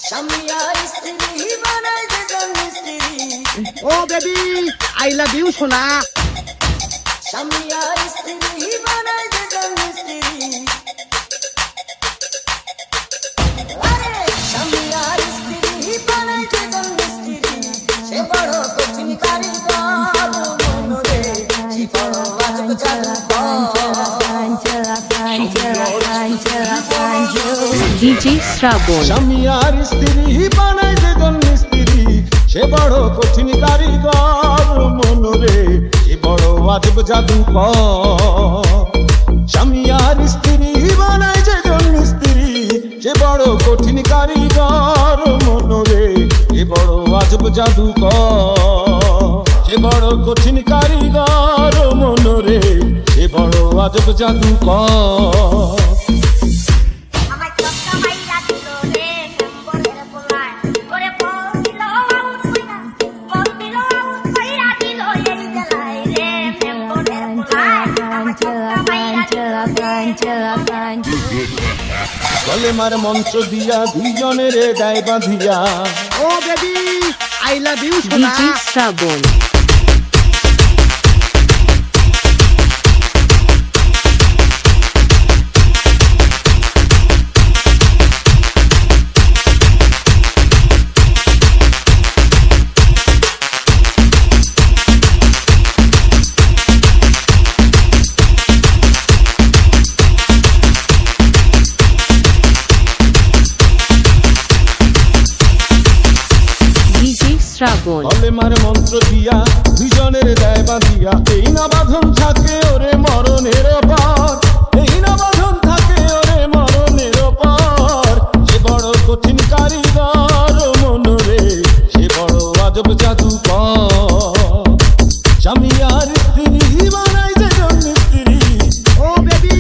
স্বামী আর স্ত্রী বানায় দুজন মিস্ত্রি। ও বেবি আই লাভ ইউ সোনা। স্বামী আর স্ত্রী বানায় দুজন মিস্ত্রি। আরে স্বামী আর স্ত্রী বানায় দুজন মিস্ত্রি। সে বড় কঠিন কারিগর মনরে, সে বড় আজব জাদুকর। DJ শ্রাবণ। স্বামী আর স্ত্রী বানায় দুজন মিস্ত্রি, সে বড় কঠিন কারিগর মনরে, সে বড় আজব জাদুকর। স্বামী আর স্ত্রী বানায় দুজন মিস্ত্রি, সে বড় কঠিন কারিগর মনরে, সে বড় আজব জাদুকর। সে বড় কঠিন কারিগর মনরে, সে বড় আজব জাদুকর। গলে মার মন্ত্র দিয়া দুইজনের দায় বাঁধিয়া। ও বেবি আই লাভ ইউ সোনা। DJ শ্রাবণ। শ্রাবণ। গলে মার মন্ত্র দিয়া দুইজনের দায় বাঁধিয়া, এই না বাঁধন থাকে ওরে মরণের পর, এই না বাঁধন থাকে ওরে মরণের পর। সে বড় কঠিন কারিগর মনরে, সে বড় আজব জাদুকর। স্বামী আর স্ত্রী বানায় দুজন মিস্ত্রি। ও বেবি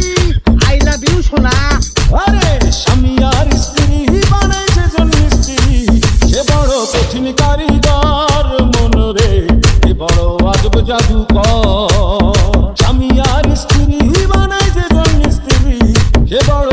আই লাভ ইউ সোনা। আরে স্বামী আর স্ত্রী বানায় দুজন মিস্ত্রি, সে বড় কঠিন কারিগর মনরে, সে বড় আজব জাদুকর। স্বামী আর স্ত্রী বানায় দুজন মিস্ত্রি, সে বড়